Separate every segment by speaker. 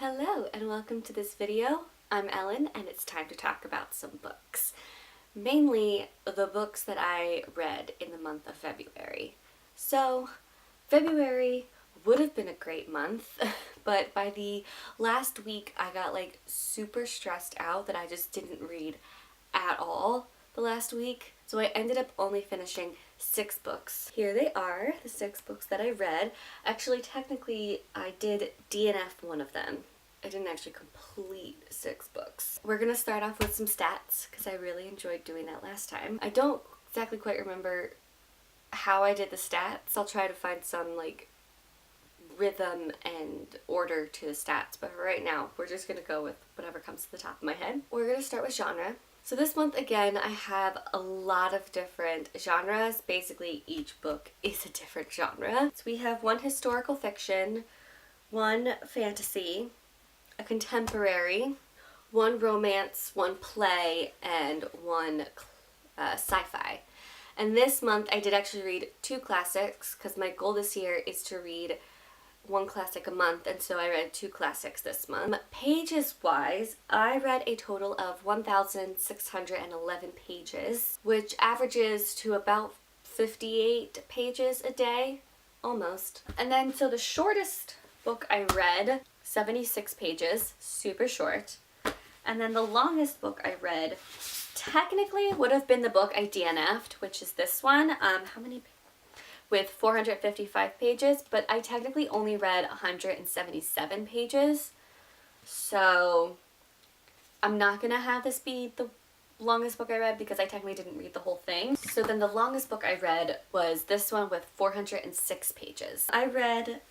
Speaker 1: Hello and welcome to this video. I'm Ellen and it's time to talk about some books. Mainly the books that I read in the month of February. So February would have been a great month, but by the last week I got like super stressed out that I just didn't read at all the last week. So I ended up only finishing 6 books. Here they are, the 6 books that I read. Actually, technically, I did DNF one of them. I didn't actually complete 6 books. We're gonna start off with some stats, because I really enjoyed doing that last time. I don't exactly quite remember how I did the stats. I'll try to find some, like, rhythm and order to the stats, but for right now, we're just gonna go with whatever comes to the top of my head. We're gonna start with genre. So this month, again, I have a lot of different genres. Basically, each book is a different genre. So we have 1 historical fiction, 1 fantasy, a contemporary, 1 romance, 1 play, and 1 sci-fi. And this month, I did actually read 2 classics, because my goal this year is to read 1 classic a month, and so I read 2 classics this month. Pages-wise, I read a total of 1,611 pages, which averages to about 58 pages a day, almost. And then, so the shortest book I read, 76 pages, super short. And then the longest book I read, technically would have been the book I DNF'd, which is this one. How many with 455 pages, but I technically only read 177 pages, so I'm not gonna have this be the longest book I read because I technically didn't read the whole thing. So then the longest book I read was this one with 406 pages. I read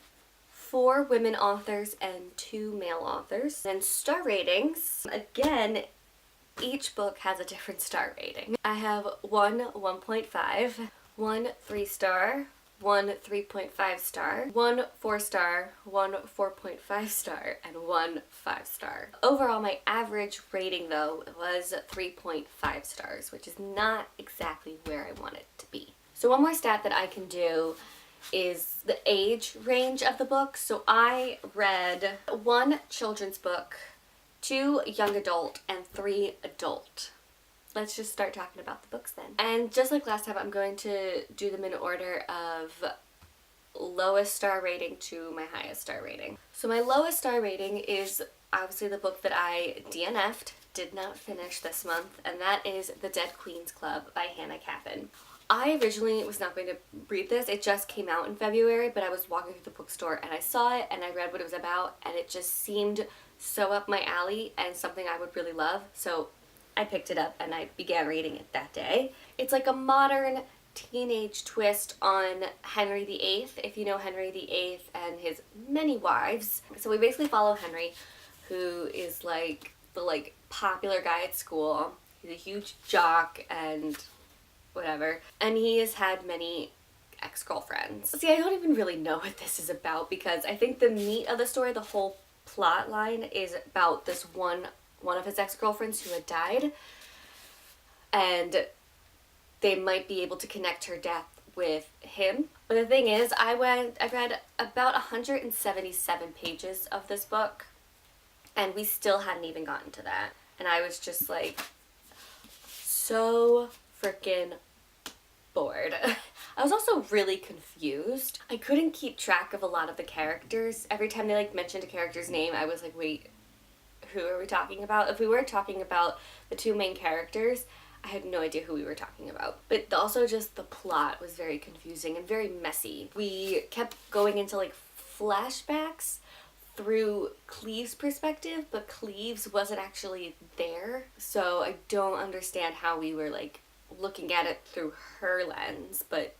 Speaker 1: 4 women authors and 2 male authors. Then star ratings, again, each book has a different star rating. I have 1 1.5, 1 3-star, 1 3.5 star, 1 4-star, 1 4.5 star, and 1 5-star. Overall, my average rating though was 3.5 stars, which is not exactly where I want it to be. So one more stat that I can do is the age range of the book. So I read 1 children's book, 2 young adult, and 3 adult. Let's just start talking about the books then. And just like last time, I'm going to do them in order of lowest star rating to my highest star rating. So my lowest star rating is obviously the book that I DNF'd, did not finish this month, and that is The Dead Queen's Club by Hannah Caffin. I originally was not going to read this. It just came out in February, but I was walking through the bookstore and I saw it and I read what it was about, and it just seemed so up my alley and something I would really love. So I picked it up and I began reading it that day. It's like a modern teenage twist on Henry VIII, if you know Henry VIII and his many wives. So we basically follow Henry, who is like the popular guy at school. He's a huge jock and whatever. And he has had many ex-girlfriends. See, I don't even really know what this is about because I think the meat of the story, the whole plot line is about this one of his ex-girlfriends who had died, and they might be able to connect her death with him. But the thing is, I read about 177 pages of this book, and we still hadn't even gotten to that. And I was just like, so freaking bored. I was also really confused. I couldn't keep track of a lot of the characters. Every time they mentioned a character's name, I was like, wait, who are we talking about? If we were talking about the 2 main characters, I had no idea who we were talking about. But also just the plot was very confusing and very messy. We kept going into flashbacks through Cleve's perspective, but Cleves wasn't actually there. So I don't understand how we were looking at it through her lens, but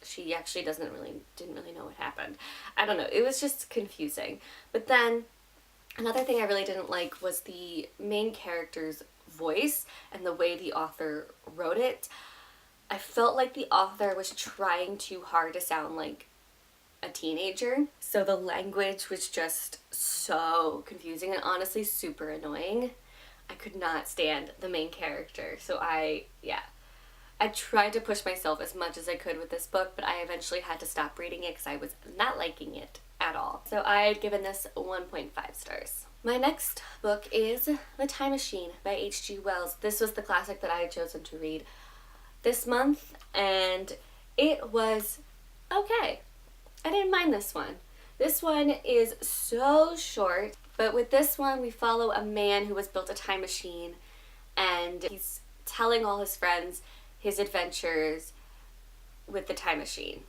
Speaker 1: she actually didn't really know what happened. I don't know. It was just confusing. But then another thing I really didn't like was the main character's voice and the way the author wrote it. I felt like the author was trying too hard to sound like a teenager. So the language was just so confusing and honestly super annoying. I could not stand the main character. So I tried to push myself as much as I could with this book, but I eventually had to stop reading it because I was not liking it at all. So I had given this 1.5 stars. My next book is The Time Machine by H.G. Wells. This was the classic that I had chosen to read this month, and it was okay. I didn't mind this one. This one is so short, but with this one we follow a man who has built a time machine, and he's telling all his friends his adventures with the time machine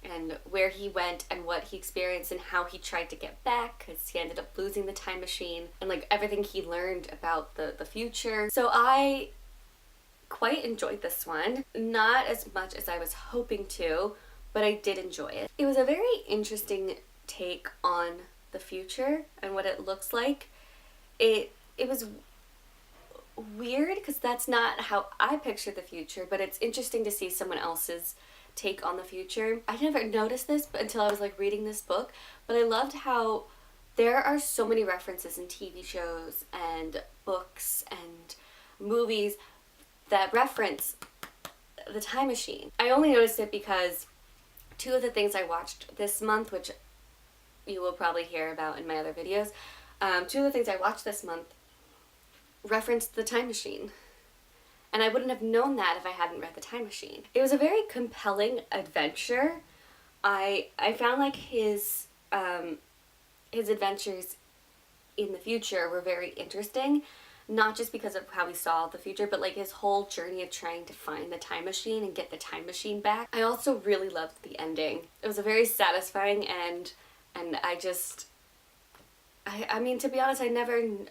Speaker 1: and where he went and what he experienced and how he tried to get back because he ended up losing the time machine, and like everything he learned about the future. So I quite enjoyed this one. Not as much as I was hoping to, but I did enjoy it. It was a very interesting take on the future and what it looks like. It was weird because that's not how I picture the future, but it's interesting to see someone else's take on the future. I never noticed this until I was like reading this book, but I loved how there are so many references in TV shows and books and movies that reference the time machine. I only noticed it because two of the things I watched this month, which you will probably hear about in my other videos, two of the things I watched this month referenced the time machine. And I wouldn't have known that if I hadn't read The Time Machine. It was a very compelling adventure. I found like his adventures in the future were very interesting, not just because of how he saw the future, but like his whole journey of trying to find the time machine and get the time machine back. I also really loved the ending. It was a very satisfying end, and I mean, to be honest, I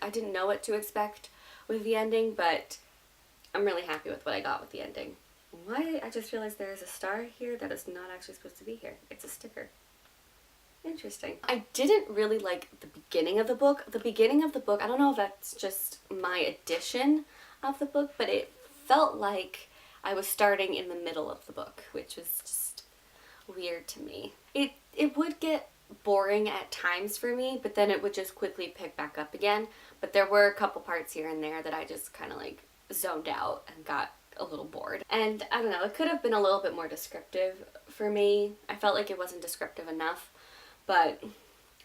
Speaker 1: didn't know what to expect with the ending, but I'm really happy with what I got with the ending. Why? I just realized there is a star here that is not actually supposed to be here. It's a sticker. Interesting. I didn't really like the beginning of the book. The beginning of the book, I don't know if that's just my edition of the book, but it felt like I was starting in the middle of the book, which was just weird to me. It would get boring at times for me, but then it would just quickly pick back up again. But there were a couple parts here and there that I just kind of like zoned out and got a little bored. And I don't know, it could have been a little bit more descriptive for me. I felt like it wasn't descriptive enough, but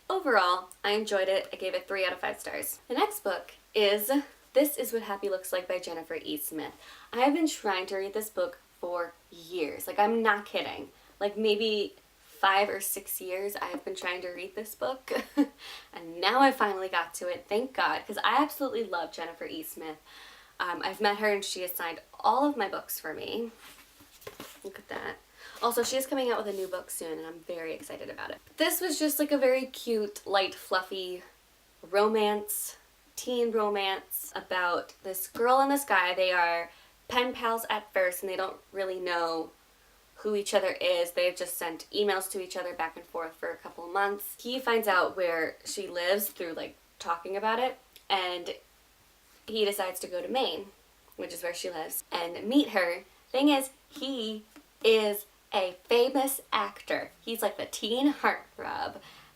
Speaker 1: overall, I enjoyed it. I gave it 3 out of 5 stars. The next book is This Is What Happy Looks Like by Jennifer E. Smith. I have been trying to read this book for years. Like, I'm not kidding. Like, maybe 5 or 6 years I have been trying to read this book, and now I finally got to it, thank God, because I absolutely love Jennifer E. Smith. I've met her and she has signed all of my books for me. Look at that. Also, she is coming out with a new book soon and I'm very excited about it. This was just like a very cute, light, fluffy romance, teen romance about this girl and this guy. They are pen pals at first and they don't really know who each other is. They have just sent emails to each other back and forth for a couple of months. He finds out where she lives through like talking about it, and he decides to go to Maine, which is where she lives, and meet her. Thing is, he is a famous actor. He's like the teen heartthrob,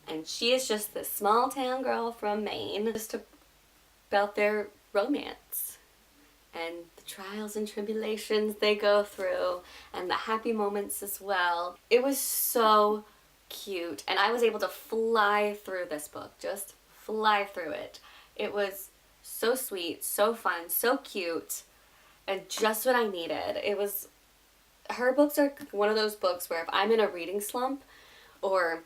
Speaker 1: and she is just this small town girl from Maine. Just about their romance and the trials and tribulations they go through and the happy moments as well. It was so cute, and I was able to fly through this book, just fly through it. It was so sweet, so fun, so cute, and just what I needed. Her books are one of those books where if I'm in a reading slump, or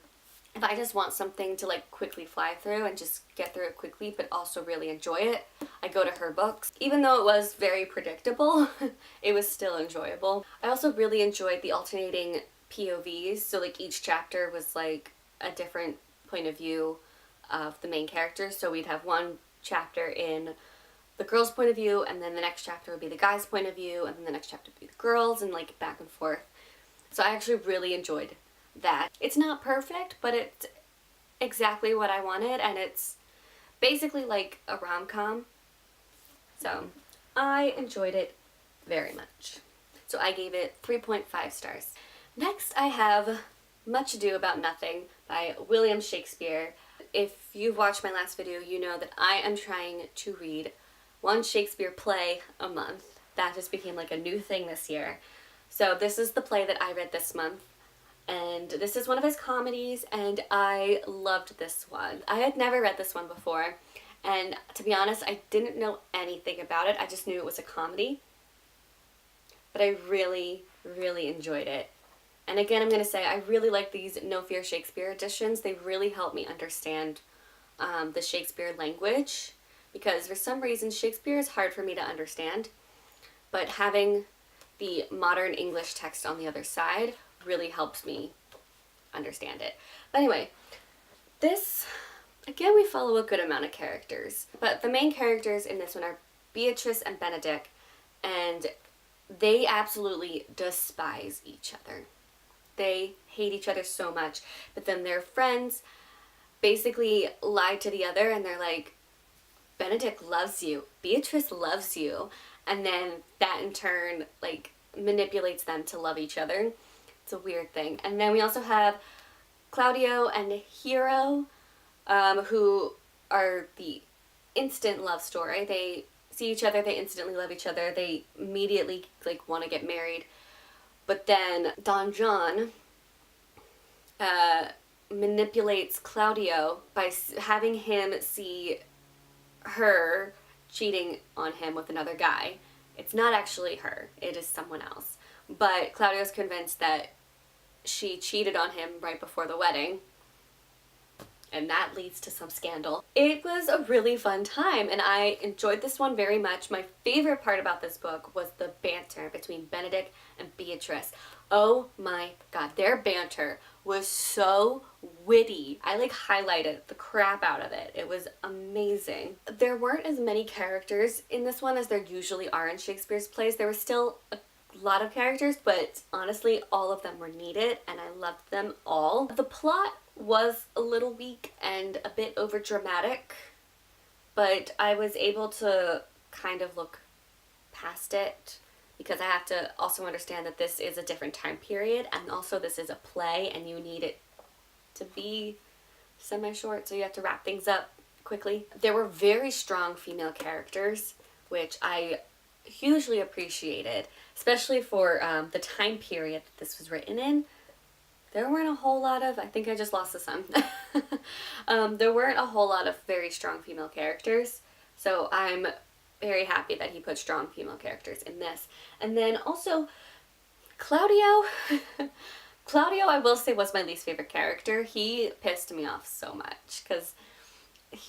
Speaker 1: if I just want something to like quickly fly through and just get through it quickly but also really enjoy it, I go to her books. Even though it was very predictable, it was still enjoyable. I also really enjoyed the alternating POVs, so like each chapter was like a different point of view of the main characters. So we'd have one chapter in the girl's point of view, and then the next chapter would be the guy's point of view, and then the next chapter would be the girl's, and like back and forth. So I actually really enjoyed that. It's not perfect, but it's exactly what I wanted, and it's basically like a rom-com. So I enjoyed it very much. So I gave it 3.5 stars. Next I have Much Ado About Nothing by William Shakespeare. If you've watched my last video, you know that I am trying to read one Shakespeare play a month. That just became like a new thing this year. So this is the play that I read this month. and this is one of his comedies, and I loved this one. I had never read this one before, and to be honest, I didn't know anything about it. I just knew it was a comedy, but I really, really enjoyed it. And again, I'm going to say I really like these No Fear Shakespeare editions. They really help me understand the Shakespeare language, because for some reason Shakespeare is hard for me to understand, but having the modern English text on the other side really helps me understand it. But anyway, this, again, we follow a good amount of characters, but the main characters in this one are Beatrice and Benedick, and they absolutely despise each other. They hate each other so much, but then their friends basically lie to the other, and they're like, Benedick loves you, Beatrice loves you, and then that in turn like manipulates them to love each other. It's a weird thing. And then we also have Claudio and Hero, who are the instant love story. They see each other, they instantly love each other, they immediately like want to get married. But then Don John manipulates Claudio by having him see her cheating on him with another guy. It's not actually her, it is someone else. But Claudio's convinced that she cheated on him right before the wedding, and that leads to some scandal. It was a really fun time, and I enjoyed this one very much. My favorite part about this book was the banter between Benedick and Beatrice. Oh my god, their banter was so witty. I like highlighted the crap out of it. It was amazing. There weren't as many characters in this one as there usually are in Shakespeare's plays. There were still a lot of characters, but honestly all of them were needed, and I loved them all. The plot was a little weak and a bit over dramatic, but I was able to kind of look past it, because I have to also understand that this is a different time period, and also this is a play and you need it to be semi-short, so you have to wrap things up quickly. There were very strong female characters, which I hugely appreciated, especially for the time period that this was written in. There weren't a whole lot of, I think I just lost the sun. There weren't a whole lot of very strong female characters, so I'm very happy that he put strong female characters in this. And then also, Claudio, Claudio I will say was my least favorite character. He pissed me off so much, because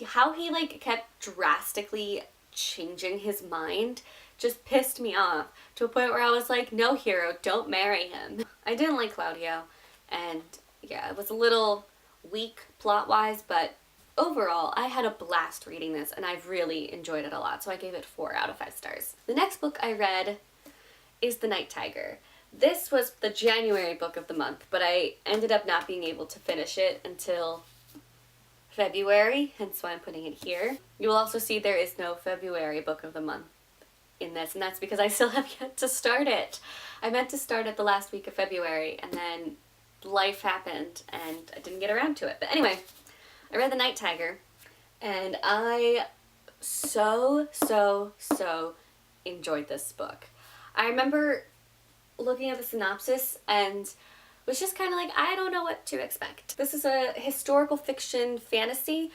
Speaker 1: how he like kept drastically changing his mind just pissed me off to a point where I was like, no, Hero, don't marry him. I didn't like Claudio, and yeah, it was a little weak plot-wise, but overall, I had a blast reading this, and I've really enjoyed it a lot, so I gave it 4 out of 5 stars. The next book I read is The Night Tiger. This was the January book of the month, but I ended up not being able to finish it until February, hence why I'm putting it here. You will also see there is no February book of the month in this, and that's because I still have yet to start it. I meant to start it the last week of February, and then life happened, and I didn't get around to it. But anyway, I read The Night Tiger, and I so enjoyed this book. I remember looking at the synopsis and was just kind of like, I don't know what to expect. This is a historical fiction fantasy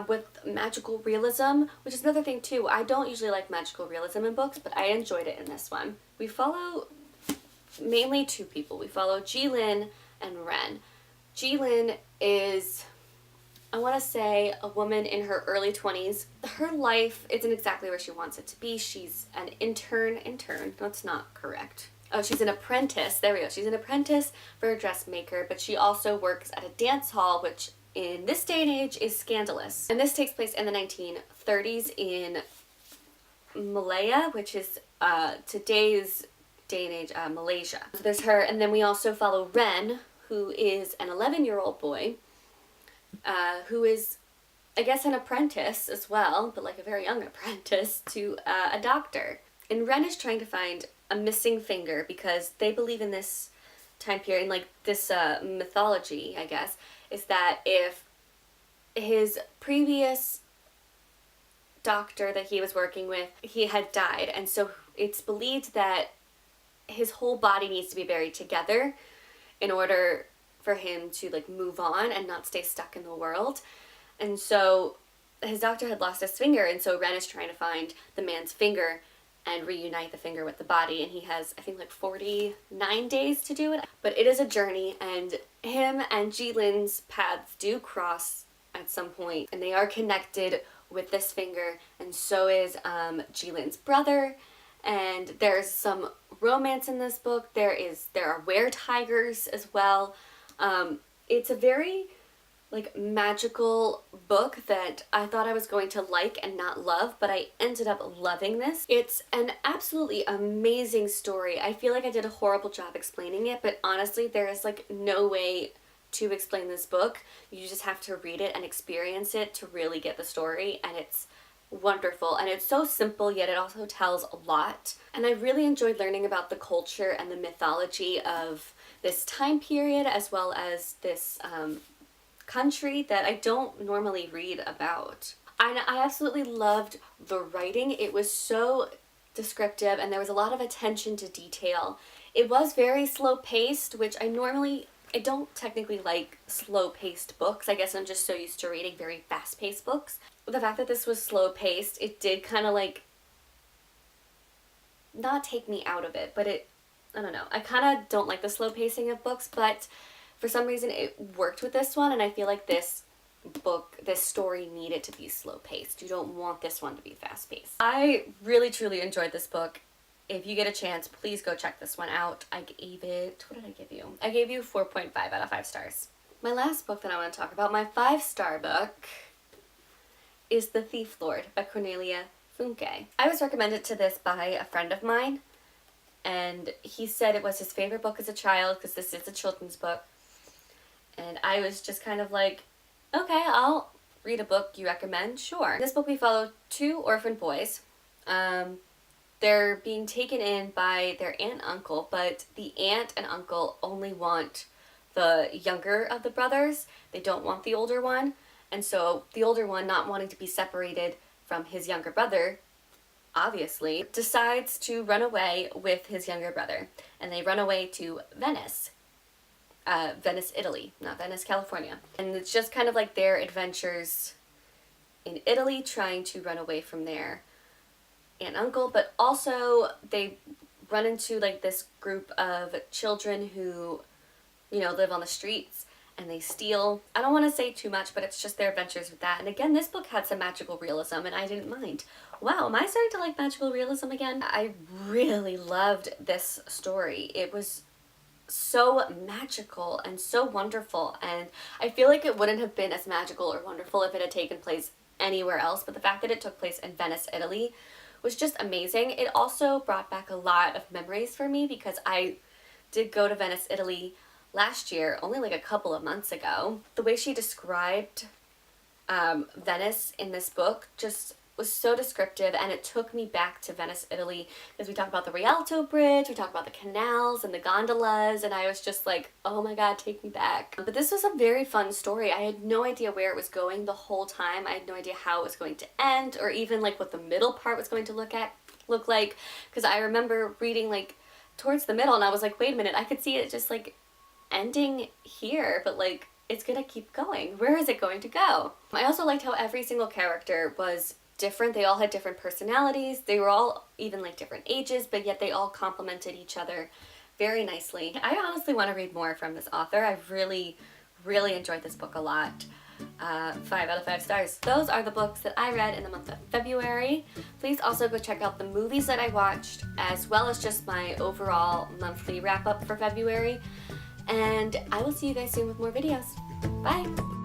Speaker 1: with magical realism, which is another thing too. I don't usually like magical realism in books, but I enjoyed it in this one. We follow mainly 2 people. We follow Jilin and Ren. Jilin is, I want to say, a woman in her early 20s. Her life isn't exactly where she wants it to be. She's an intern, that's not correct. Oh, she's an apprentice, there we go. She's an apprentice for a dressmaker, but she also works at a dance hall, which in this day and age is scandalous. And this takes place in the 1930s in Malaya, which is today's day and age Malaysia. So there's her, and then we also follow Ren, who is an 11-year-old boy, who is, I guess, an apprentice as well, but like a very young apprentice, to a doctor. And Ren is trying to find a missing finger, because they believe in this time period, and like this mythology, I guess, is that if his previous doctor that he was working with, he had died, and so it's believed that his whole body needs to be buried together in order for him to like move on and not stay stuck in the world. And so his doctor had lost his finger, and so Ren is trying to find the man's finger and reunite the finger with the body, and he has, I think, like 49 days to do it. But it is a journey, and him and Jilin's paths do cross at some point, and they are connected with this finger, and so is Jilin's brother. And there's some romance in this book. There are were-tigers as well. It's a very like magical book that I thought I was going to like and not love, but I ended up loving this. It's an absolutely amazing story. I feel like I did a horrible job explaining it, but honestly, there is like no way to explain this book. You just have to read it and experience it to really get the story, and it's wonderful. And it's so simple, yet it also tells a lot. And I really enjoyed learning about the culture and the mythology of this time period, as well as this country that I don't normally read about. I absolutely loved the writing. It was so descriptive, and there was a lot of attention to detail. It was very slow paced, which I don't technically like slow paced books. I guess I'm just so used to reading very fast paced books. The fact that this was slow paced, it did kind of like not take me out of it, but I don't know. I kind of don't like the slow pacing of books, but for some reason it worked with this one, and I feel like this story needed to be slow paced. You don't want this one to be fast paced. I really truly enjoyed this book. If you get a chance, please go check this one out. I gave it, what did I give you? I gave you 4.5 out of 5 stars. My last book that I want to talk about, my 5-star book, is The Thief Lord by Cornelia Funke. I was recommended to this by a friend of mine, and he said it was his favorite book as a child because this is a children's book. And I was just kind of like, okay, I'll read a book you recommend, sure. In this book we follow 2 orphan boys. They're being taken in by their aunt and uncle, but the aunt and uncle only want the younger of the brothers. They don't want the older one. And so the older one, not wanting to be separated from his younger brother, obviously, decides to run away with his younger brother. And they run away to Venice. Venice, Italy, not Venice, California. And it's just kind of like their adventures in Italy, trying to run away from their aunt and uncle, but also they run into like this group of children who, you know, live on the streets, and they steal. I don't want to say too much, but it's just their adventures with that. And again, this book had some magical realism, and I didn't mind. Wow, am I starting to like magical realism again? I really loved this story. It was so magical and so wonderful, and I feel like it wouldn't have been as magical or wonderful if it had taken place anywhere else, but the fact that it took place in Venice, Italy was just amazing. It also brought back a lot of memories for me because I did go to Venice, Italy last year, only like a couple of months ago. The way she described Venice in this book just was so descriptive, and it took me back to Venice, Italy, because we talk about the Rialto Bridge, we talk about the canals and the gondolas, and I was just like, oh my god, take me back. But this was a very fun story. I had no idea where it was going the whole time. I had no idea how it was going to end, or even like what the middle part was going to look like, because I remember reading like towards the middle, and I was like, wait a minute, I could see it just like ending here, but like it's gonna keep going. Where is it going to go? I also liked how every single character was different. They all had different personalities. They were all even like different ages, but yet they all complemented each other very nicely. I honestly want to read more from this author. I really, really enjoyed this book a lot. 5 out of 5 stars. Those are the books that I read in the month of February. Please also go check out the movies that I watched, as well as just my overall monthly wrap up for February. And I will see you guys soon with more videos. Bye!